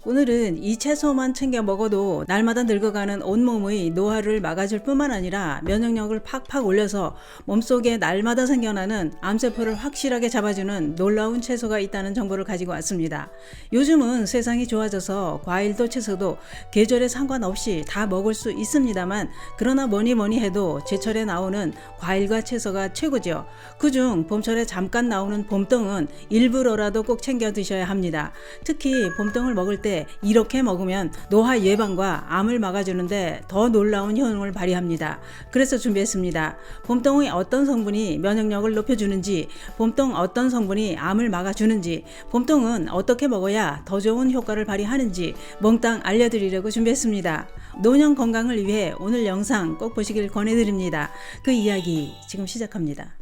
오늘은 이 채소만 챙겨 먹어도 날마다 늙어가는 온몸의 노화를 막아줄 뿐만 아니라 면역력을 팍팍 올려서 몸속에 날마다 생겨나는 암세포를 확실하게 잡아주는 놀라운 채소가 있다는 정보를 가지고 왔습니다. 요즘은 세상이 좋아져서 과일도 채소도 계절에 상관없이 다 먹을 수 있습니다만, 그러나 뭐니 해도 제철에 나오는 과일과 채소가 최고죠. 그중 봄철에 잠깐 나오는 봄동은 일부러라도 꼭 챙겨 드셔야 합니다. 특히 봄동을 먹을 때 이렇게 먹으면 노화 예방과 암을 막아주는데 더 놀라운 효능을 발휘합니다. 그래서 준비했습니다. 봄동의 어떤 성분이 면역력을 높여주는지, 봄동 어떤 성분이 암을 막아주는지, 봄동은 어떻게 먹어야 더 좋은 효과를 발휘하는지 몽땅 알려드리려고 준비했습니다. 노년 건강을 위해 오늘 영상 꼭 보시길 권해드립니다. 그 이야기 지금 시작합니다.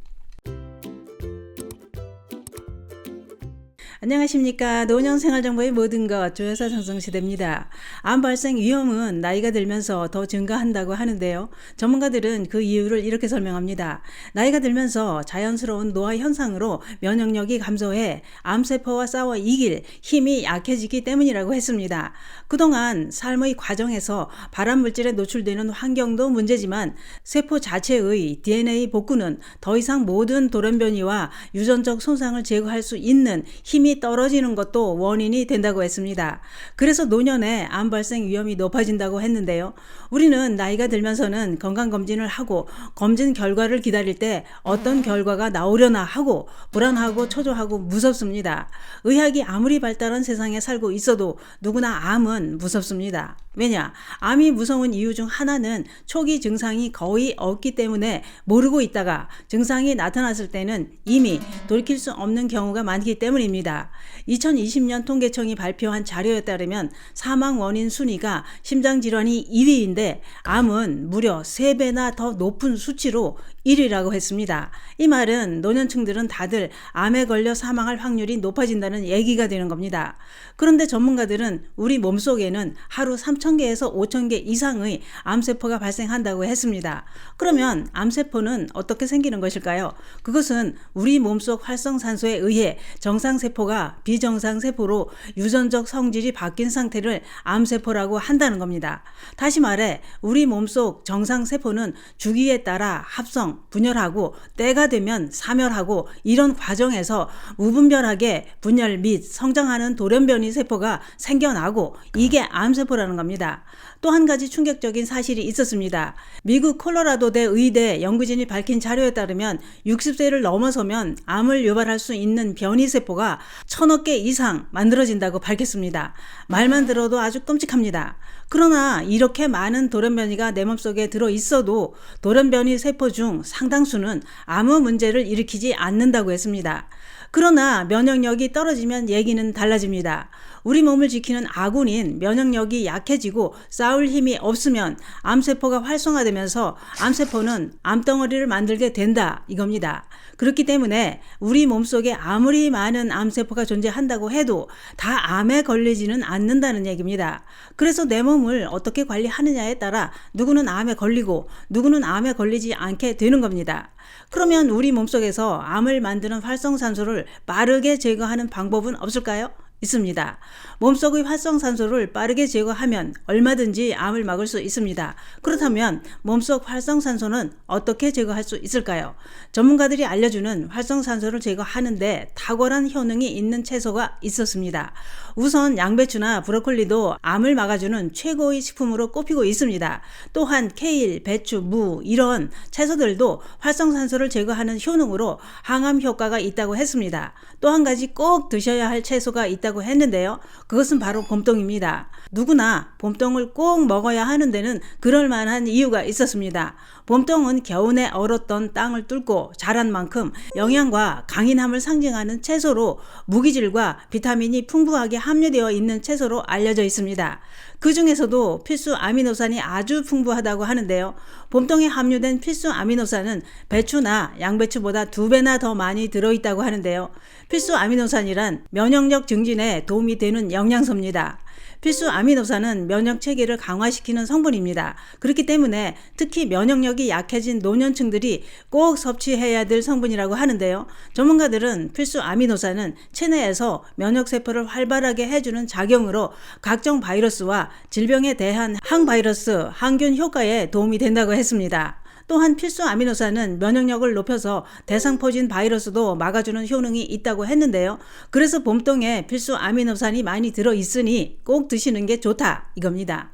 안녕하십니까. 노년생활정보의 모든 것 조여사 상승시대입니다. 암 발생 위험은 나이가 들면서 더 증가한다고 하는데요. 전문가들은 그 이유를 이렇게 설명합니다. 나이가 들면서 자연스러운 노화 현상으로 면역력이 감소해 암세포와 싸워 이길 힘이 약해지기 때문이라고 했습니다. 그동안 삶의 과정에서 발암물질에 노출되는 환경도 문제지만 세포 자체의 DNA 복구는 더 이상 모든 돌연변이와 유전적 손상을 제거할 수 있는 힘이 떨어지는 것도 원인이 된다고 했습니다. 그래서 노년에 암 발생 위험이 높아진다고 했는데요. 우리는 나이가 들면서는 건강검진을 하고 검진 결과를 기다릴 때 어떤 결과가 나오려나 하고 불안하고 초조하고 무섭습니다. 의학이 아무리 발달한 세상에 살고 있어도 누구나 암은 무섭습니다. 왜냐? 암이 무서운 이유 중 하나는 초기 증상이 거의 없기 때문에 모르고 있다가 증상이 나타났을 때는 이미 돌이킬 수 없는 경우가 많기 때문입니다. 2020년 통계청이 발표한 자료에 따르면 사망 원인 순위가 심장질환이 2위인데 암은 무려 3배나 더 높은 수치로 1위라고 했습니다. 이 말은 노년층들은 다들 암에 걸려 사망할 확률이 높아진다는 얘기가 되는 겁니다. 그런데 전문가들은 우리 몸속에는 하루 3,000개에서 5,000개 이상의 암세포가 발생한다고 했습니다. 그러면 암세포는 어떻게 생기는 것일까요? 그것은 우리 몸속 활성산소에 의해 정상세포가 비정상세포로 유전적 성질이 바뀐 상태를 암세포라고 한다는 겁니다. 다시 말해 우리 몸속 정상세포는 주기에 따라 합성, 분열하고 때가 되면 사멸하고 이런 과정에서 무분별하게 분열 및 성장하는 돌연변이 세포가 생겨나고 이게 암세포라는 겁니다. 또 한 가지 충격적인 사실이 있었습니다. 미국 콜로라도대 의대 연구진이 밝힌 자료에 따르면 60세를 넘어서면 암을 유발할 수 있는 변이세포가 1,000억 개 이상 만들어진다고 밝혔습니다. 말만 들어도 아주 끔찍합니다. 그러나 이렇게 많은 돌연변이가 내 몸속에 들어있어도 돌연변이 세포 중 상당수는 아무 문제를 일으키지 않는다고 했습니다. 그러나 면역력이 떨어지면 얘기는 달라집니다. 우리 몸을 지키는 아군인 면역력이 약해지고 싸울 힘이 없으면 암세포가 활성화되면서 암세포는 암덩어리를 만들게 된다 이겁니다. 그렇기 때문에 우리 몸속에 아무리 많은 암세포가 존재한다고 해도 다 암에 걸리지는 않는다는 얘기입니다. 그래서 내 몸을 어떻게 관리하느냐에 따라 누구는 암에 걸리고 누구는 암에 걸리지 않게 되는 겁니다. 그러면 우리 몸속에서 암을 만드는 활성산소를 빠르게 제거하는 방법은 없을까요? 있습니다. 몸속의 활성산소를 빠르게 제거하면 얼마든지 암을 막을 수 있습니다. 그렇다면 몸속 활성산소는 어떻게 제거할 수 있을까요? 전문가들이 알려주는 활성산소를 제거하는데 탁월한 효능이 있는 채소가 있었습니다. 우선 양배추나 브로콜리도 암을 막아주는 최고의 식품으로 꼽히고 있습니다. 또한 케일, 배추, 무 이런 채소들도 활성산소를 제거하는 효능으로 항암 효과가 있다고 했습니다. 또 한 가지 꼭 드셔야 할 채소가 있다고 했는데요. 그것은 바로 봄동입니다. 누구나 봄동을 꼭 먹어야 하는 데는 그럴 만한 이유가 있었습니다. 봄동은 겨우내 얼었던 땅을 뚫고 자란 만큼 영양과 강인함을 상징하는 채소로 무기질과 비타민이 풍부하게 함유되어 있는 채소로 알려져 있습니다. 그 중에서도 필수 아미노산이 아주 풍부하다고 하는데요. 봄동에 함유된 필수 아미노산은 배추나 양배추보다 2배나 더 많이 들어있다고 하는데요. 필수 아미노산이란 면역력 증진에 도움이 되는 영양소입니다. 필수 아미노산은 면역 체계를 강화시키는 성분입니다. 그렇기 때문에 특히 면역력이 약해진 노년층들이 꼭 섭취해야 될 성분이라고 하는데요. 전문가들은 필수 아미노산은 체내에서 면역세포를 활발하게 해주는 작용으로 각종 바이러스와 질병에 대한 항바이러스, 항균 효과에 도움이 된다고 했습니다. 또한 필수 아미노산은 면역력을 높여서 대상포진 바이러스도 막아주는 효능이 있다고 했는데요. 그래서 봄동에 필수 아미노산이 많이 들어있으니 꼭 드시는 게 좋다 이겁니다.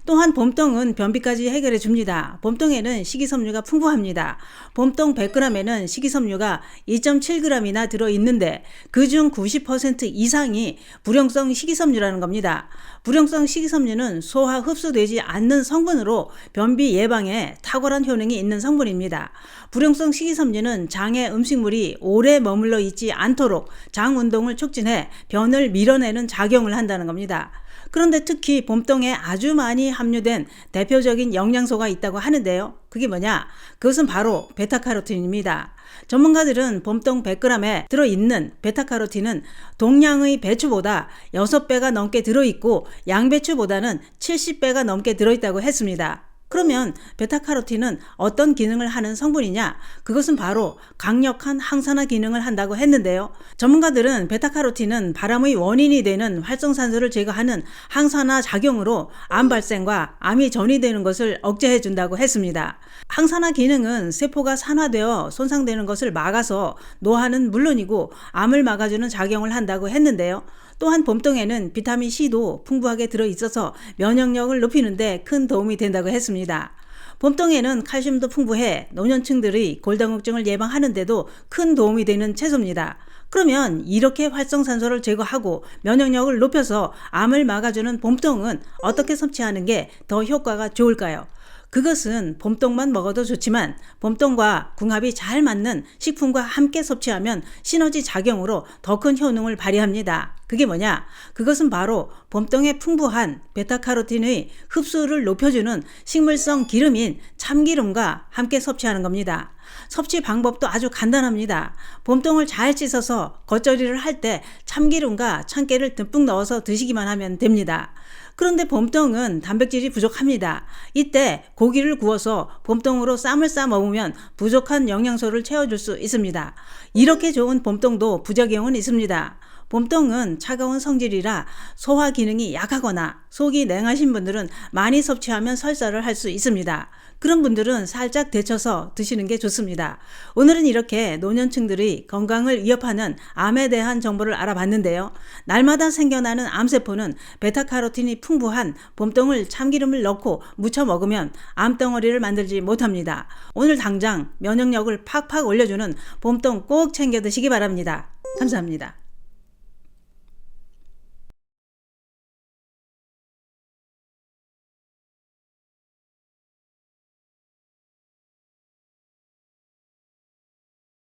또한 봄동은 변비까지 해결해 줍니다. 봄동에는 식이섬유가 풍부합니다. 봄동 100g에는 식이섬유가 2.7g이나 들어있는데 그중 90% 이상이 불용성 식이섬유라는 겁니다. 불용성 식이섬유는 소화 흡수되지 않는 성분으로 변비 예방에 탁월한 효능이 있는 성분입니다. 불용성 식이섬유는 장에 음식물이 오래 머물러 있지 않도록 장 운동을 촉진해 변을 밀어내는 작용을 한다는 겁니다. 그런데 특히 봄동에 아주 많이 함유된 대표적인 영양소가 있다고 하는데요. 그게 뭐냐? 그것은 바로 베타카로틴입니다. 전문가들은 봄동 100g에 들어있는 베타카로틴은 동양의 배추보다 6배가 넘게 들어있고 양배추보다는 70배가 넘게 들어있다고 했습니다. 그러면 베타카로틴은 어떤 기능을 하는 성분이냐? 그것은 바로 강력한 항산화 기능을 한다고 했는데요. 전문가들은 베타카로틴은 바람의 원인이 되는 활성산소를 제거하는 항산화 작용으로 암 발생과 암이 전이되는 것을 억제해 준다고 했습니다. 항산화 기능은 세포가 산화되어 손상되는 것을 막아서 노화는 물론이고 암을 막아주는 작용을 한다고 했는데요. 또한 봄동에는 비타민C도 풍부하게 들어있어서 면역력을 높이는 데 큰 도움이 된다고 했습니다. 봄동에는 칼슘도 풍부해 노년층들의 골다공증을 예방하는 데도 큰 도움이 되는 채소입니다. 그러면 이렇게 활성산소를 제거하고 면역력을 높여서 암을 막아주는 봄동은 어떻게 섭취하는 게 더 효과가 좋을까요? 그것은 봄동만 먹어도 좋지만 봄동과 궁합이 잘 맞는 식품과 함께 섭취하면 시너지 작용으로 더 큰 효능을 발휘합니다. 그게 뭐냐? 그것은 바로 봄동에 풍부한 베타카로틴의 흡수를 높여주는 식물성 기름인 참기름과 함께 섭취하는 겁니다. 섭취 방법도 아주 간단합니다. 봄동을 잘 씻어서 겉절이를 할 때 참기름과 참깨를 듬뿍 넣어서 드시기만 하면 됩니다. 그런데 봄동은 단백질이 부족합니다. 이때 고기를 구워서 봄동으로 쌈을 싸 먹으면 부족한 영양소를 채워줄 수 있습니다. 이렇게 좋은 봄동도 부작용은 있습니다. 봄동은 차가운 성질이라 소화 기능이 약하거나 속이 냉하신 분들은 많이 섭취하면 설사를 할 수 있습니다. 그런 분들은 살짝 데쳐서 드시는 게 좋습니다. 오늘은 이렇게 노년층들의 건강을 위협하는 암에 대한 정보를 알아봤는데요. 날마다 생겨나는 암세포는 베타카로틴이 풍부한 봄동을 참기름을 넣고 무쳐 먹으면 암덩어리를 만들지 못합니다. 오늘 당장 면역력을 팍팍 올려주는 봄동 꼭 챙겨 드시기 바랍니다. 감사합니다.